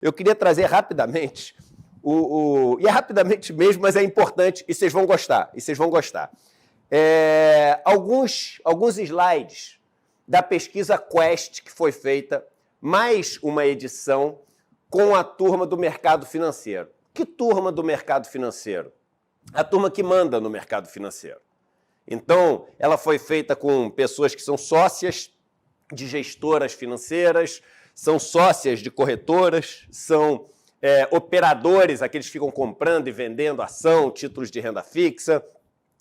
Eu queria trazer rapidamente, e é rapidamente mesmo, mas é importante, e vocês vão gostar, alguns slides da pesquisa Quest que foi feita, mais uma edição com a turma do mercado financeiro. Que turma do mercado financeiro? A turma que manda no mercado financeiro. Então, ela foi feita com pessoas que são sócias de gestoras financeiras, são sócias de corretoras, são operadores, aqueles que ficam comprando e vendendo ação, títulos de renda fixa,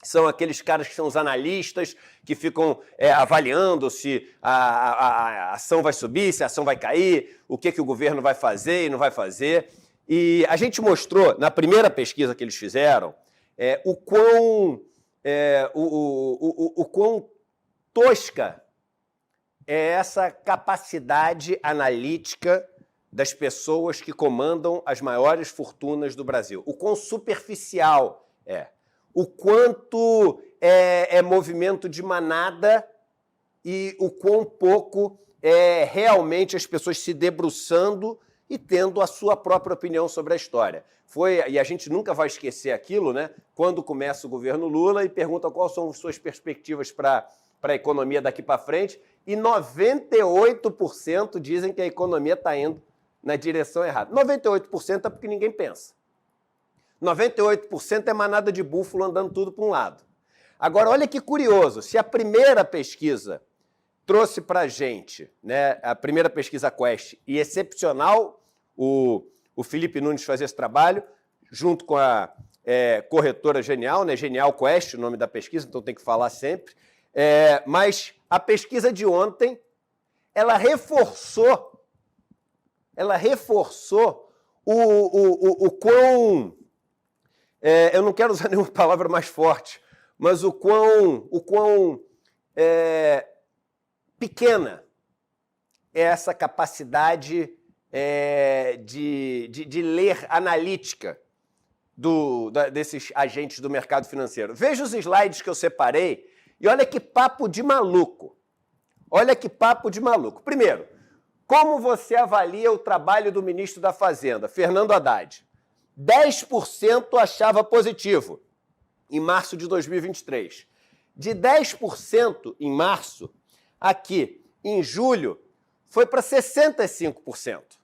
são aqueles caras que são os analistas, que ficam avaliando se a ação vai subir, se a ação vai cair, o que o governo vai fazer e não vai fazer. E a gente mostrou, na primeira pesquisa que eles fizeram, o quão tosca é essa capacidade analítica das pessoas que comandam as maiores fortunas do Brasil. O quão superficial é. O quanto é movimento de manada e o quão pouco é realmente as pessoas se debruçando e tendo a sua própria opinião sobre a história. E a gente nunca vai esquecer aquilo, né? Quando começa o governo Lula e pergunta quais são as suas perspectivas para a economia daqui para frente, e 98% dizem que a economia está indo na direção errada. 98% é porque ninguém pensa. 98% é manada de búfalo andando tudo para um lado. Agora, olha que curioso, se a primeira pesquisa trouxe para a gente, né, a primeira pesquisa Quest, e excepcional o Felipe Nunes fazer esse trabalho, junto com a corretora Genial, né, Genial Quest, o nome da pesquisa, então tem que falar sempre, mas a pesquisa de ontem, ela reforçou o quão... eu não quero usar nenhuma palavra mais forte, mas o quão pequena é essa capacidade de ler analítica desses agentes do mercado financeiro. Veja os slides que eu separei e olha que papo de maluco. Olha que papo de maluco. Primeiro, como você avalia o trabalho do ministro da Fazenda, Fernando Haddad? 10% achava positivo em março de 2023. De 10% em março, aqui em julho, foi para 65%.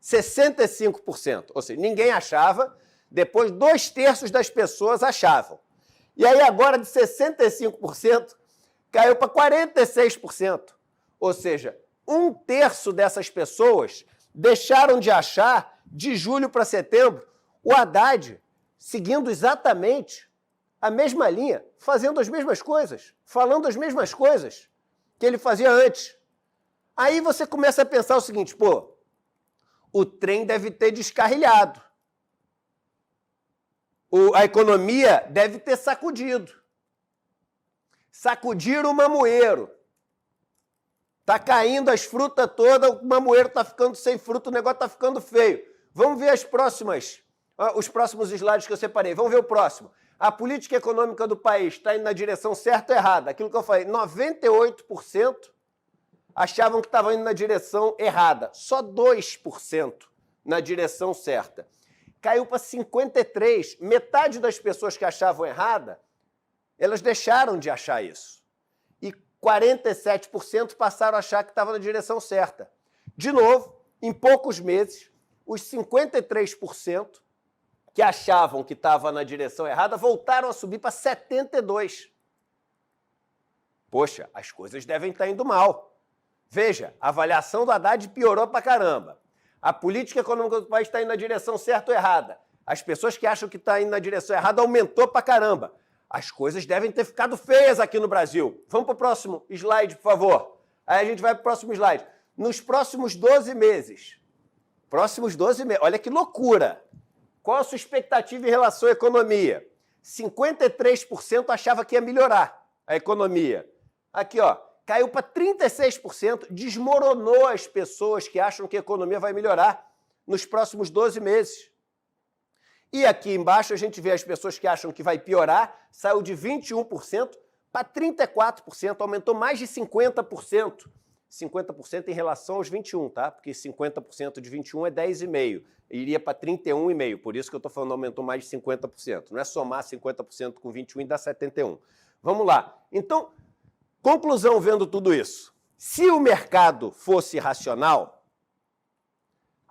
65%. Ou seja, ninguém achava, depois 2/3 das pessoas achavam. E aí agora de 65% caiu para 46%. Ou seja, 1/3 dessas pessoas deixaram de achar de julho para setembro o Haddad seguindo exatamente a mesma linha, fazendo as mesmas coisas, falando as mesmas coisas que ele fazia antes. Aí você começa a pensar o seguinte, pô, o trem deve ter descarrilhado. A economia deve ter sacudido. Sacudiram o mamoeiro. Está caindo as frutas todas, o mamoeiro está ficando sem fruta, o negócio está ficando feio. Vamos ver os próximos slides que eu separei. Vamos ver o próximo. A política econômica do país está indo na direção certa ou errada? Aquilo que eu falei, 98% achavam que estava indo na direção errada. Só 2% na direção certa. Caiu para 53%. Metade das pessoas que achavam errada, elas deixaram de achar isso. E 47% passaram a achar que estava na direção certa. De novo, em poucos meses, os 53% que achavam que estava na direção errada voltaram a subir para 72%. Poxa, as coisas devem estar indo mal. Veja, a avaliação do Haddad piorou pra caramba. A política econômica do país está indo na direção certa ou errada. As pessoas que acham que está indo na direção errada aumentou pra caramba. As coisas devem ter ficado feias aqui no Brasil. Vamos para o próximo slide, por favor. Aí a gente vai para o próximo slide. Nos próximos 12 meses, olha que loucura. Qual a sua expectativa em relação à economia? 53% achava que ia melhorar a economia. Aqui, ó, caiu para 36%, desmoronou as pessoas que acham que a economia vai melhorar nos próximos 12 meses. E aqui embaixo a gente vê as pessoas que acham que vai piorar, saiu de 21% para 34%, aumentou mais de 50%. 50% em relação aos 21, tá? Porque 50% de 21 é 10,5. Iria para 31,5. Por isso que eu estou falando aumentou mais de 50%. Não é somar 50% com 21 e dar 71. Vamos lá. Então, conclusão vendo tudo isso. Se o mercado fosse racional,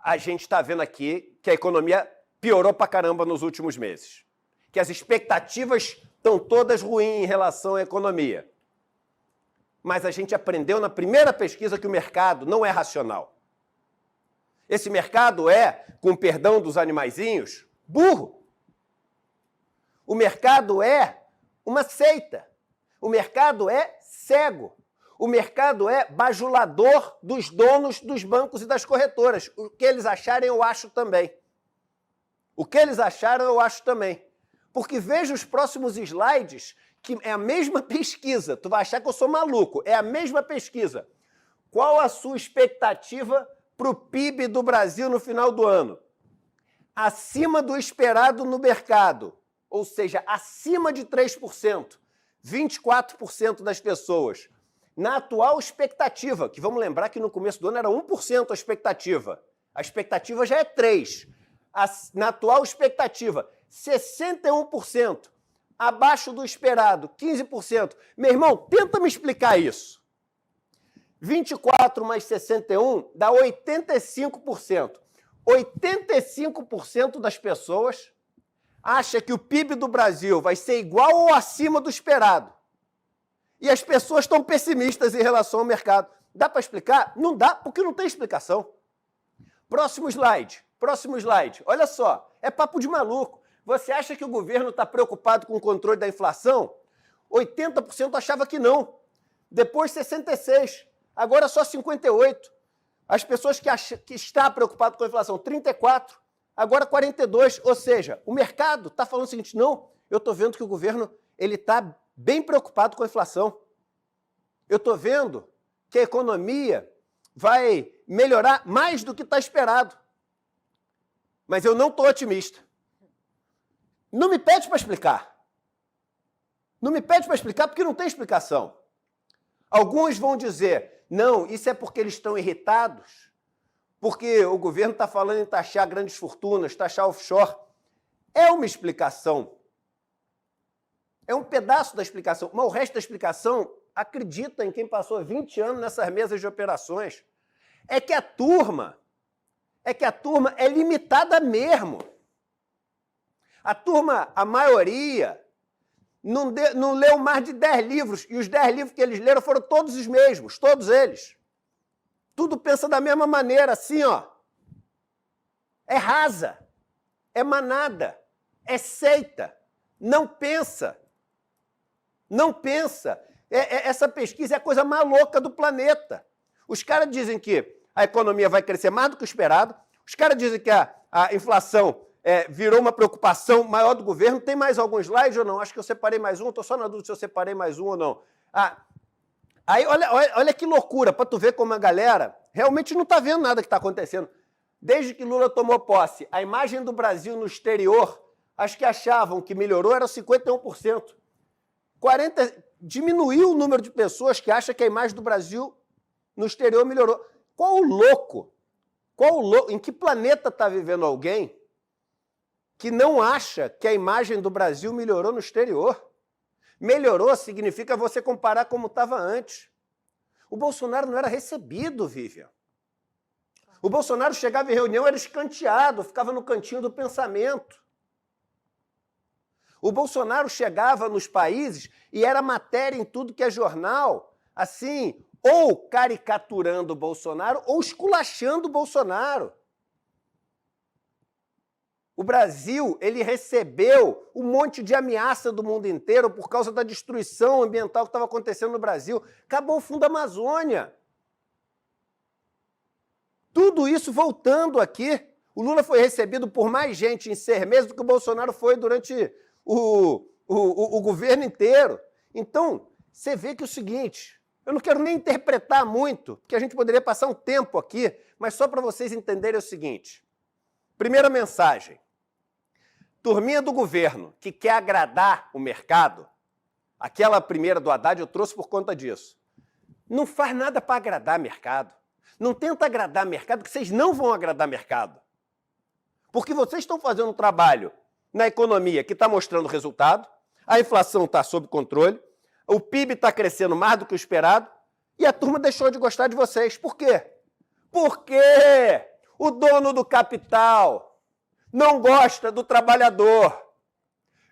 a gente está vendo aqui que a economia piorou pra caramba nos últimos meses. Que as expectativas estão todas ruins em relação à economia. Mas a gente aprendeu na primeira pesquisa que o mercado não é racional. Esse mercado é, com perdão dos animaizinhos, burro. O mercado é uma seita. O mercado é cego. O mercado é bajulador dos donos dos bancos e das corretoras. O que eles acharem, eu acho também. O que eles acharam, eu acho também. Porque veja os próximos slides, que é a mesma pesquisa. Tu vai achar que eu sou maluco. É a mesma pesquisa. Qual a sua expectativa para o PIB do Brasil no final do ano? Acima do esperado no mercado. Ou seja, acima de 3%. 24% das pessoas. Na atual expectativa, que vamos lembrar que no começo do ano era 1% a expectativa. A expectativa já é 3%. Na atual expectativa, 61%. Abaixo do esperado, 15%. Meu irmão, tenta me explicar isso. 24 mais 61 dá 85%. 85% das pessoas acha que o PIB do Brasil vai ser igual ou acima do esperado. E as pessoas estão pessimistas em relação ao mercado. Dá para explicar? Não dá, porque não tem explicação. Próximo slide. Próximo slide. Olha só, é papo de maluco. Você acha que o governo está preocupado com o controle da inflação? 80% achava que não. Depois 66%. Agora só 58%. As pessoas que estão preocupadas com a inflação, 34%. Agora 42%. Ou seja, o mercado está falando o seguinte, não, eu estou vendo que o governo está bem preocupado com a inflação. Eu estou vendo que a economia vai melhorar mais do que está esperado. Mas eu não estou otimista. Não me pede para explicar. Não me pede para explicar porque não tem explicação. Alguns vão dizer, não, isso é porque eles estão irritados, porque o governo está falando em taxar grandes fortunas, taxar offshore. É uma explicação. É um pedaço da explicação. Mas o resto da explicação, acredita em quem passou 20 anos nessas mesas de operações. É que a turma é limitada mesmo. A turma, a maioria, não leu mais de 10 livros, e os 10 livros que eles leram foram todos os mesmos, todos eles. Tudo pensa da mesma maneira, assim, ó. É rasa, é manada, é seita, não pensa. Não pensa. Essa pesquisa é a coisa mais louca do planeta. Os caras dizem que a economia vai crescer mais do que o esperado, os caras dizem que a inflação virou uma preocupação maior do governo. Tem mais algum slide ou não? Acho que eu separei mais um, estou só na dúvida se eu separei mais um ou não. Aí, olha que loucura, para tu ver como a galera realmente não está vendo nada que está acontecendo. Desde que Lula tomou posse, a imagem do Brasil no exterior, as que achavam que melhorou era 51%. Diminuiu o número de pessoas que acham que a imagem do Brasil no exterior melhorou. Qual o louco? Em que planeta está vivendo alguém que não acha que a imagem do Brasil melhorou no exterior? Melhorou significa você comparar como estava antes. O Bolsonaro não era recebido, Vivian. O Bolsonaro chegava em reunião, era escanteado, ficava no cantinho do pensamento. O Bolsonaro chegava nos países e era matéria em tudo que é jornal, assim, ou caricaturando o Bolsonaro ou esculachando o Bolsonaro. O Brasil, ele recebeu um monte de ameaça do mundo inteiro por causa da destruição ambiental que estava acontecendo no Brasil. Acabou o Fundo Amazônia. Tudo isso voltando aqui. O Lula foi recebido por mais gente em 6 meses do que o Bolsonaro foi durante o governo inteiro. Então, você vê que é o seguinte, eu não quero nem interpretar muito, porque a gente poderia passar um tempo aqui, mas só para vocês entenderem o seguinte. Primeira mensagem. Turminha do governo que quer agradar o mercado, aquela primeira do Haddad eu trouxe por conta disso. Não faz nada para agradar mercado. Não tenta agradar mercado, que vocês não vão agradar mercado. Porque vocês estão fazendo um trabalho na economia que está mostrando resultado, a inflação está sob controle, o PIB está crescendo mais do que o esperado e a turma deixou de gostar de vocês. Por quê? Porque o dono do capital não gosta do trabalhador.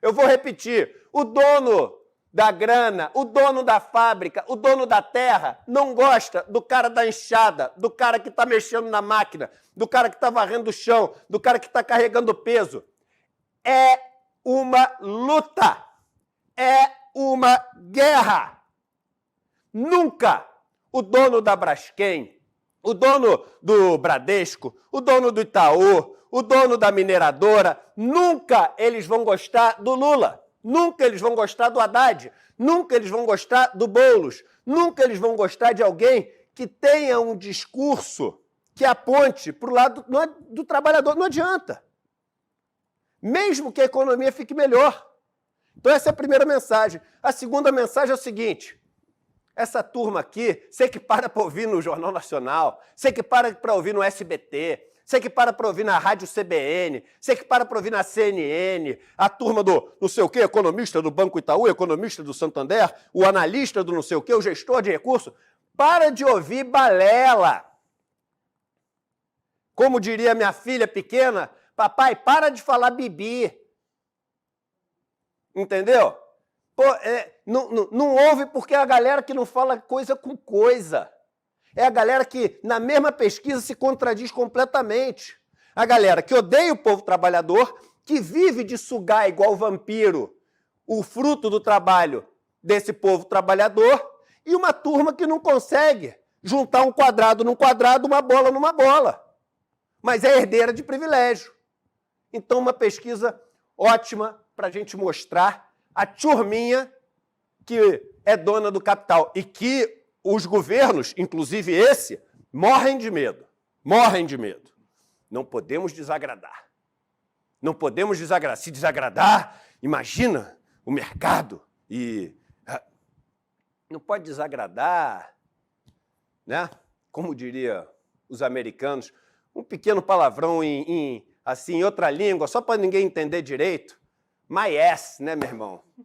Eu vou repetir, o dono da grana, o dono da fábrica, o dono da terra, não gosta do cara da enxada, do cara que está mexendo na máquina, do cara que está varrendo o chão, do cara que está carregando peso. É uma luta, é uma guerra. Nunca o dono da Braskem, o dono do Bradesco, o dono do Itaú, o dono da mineradora, nunca eles vão gostar do Lula. Nunca eles vão gostar do Haddad, nunca eles vão gostar do Boulos, nunca eles vão gostar de alguém que tenha um discurso que aponte para o lado do trabalhador. Não adianta. Mesmo que a economia fique melhor. Então essa é a primeira mensagem. A segunda mensagem é o seguinte: essa turma aqui, você que para ouvir no Jornal Nacional, você que para ouvir no SBT, você que para ouvir na Rádio CBN, você que para ouvir na CNN, a turma do não sei o quê, economista do Banco Itaú, economista do Santander, o analista do não sei o quê, o gestor de recursos, para de ouvir balela. Como diria minha filha pequena, papai, para de falar bibi. Entendeu? Pô, não ouve porque é a galera que não fala coisa com coisa. É a galera que, na mesma pesquisa, se contradiz completamente. A galera que odeia o povo trabalhador, que vive de sugar igual vampiro o fruto do trabalho desse povo trabalhador, e uma turma que não consegue juntar um quadrado num quadrado, uma bola numa bola. Mas é herdeira de privilégio. Então, uma pesquisa ótima para a gente mostrar a turminha que é dona do capital e que os governos, inclusive esse, morrem de medo. Morrem de medo. Não podemos desagradar. Não podemos desagradar. Se desagradar, imagina o mercado. E não pode desagradar, né? Como diria os americanos, um pequeno palavrão em outra língua, só para ninguém entender direito. My ass, né, meu irmão?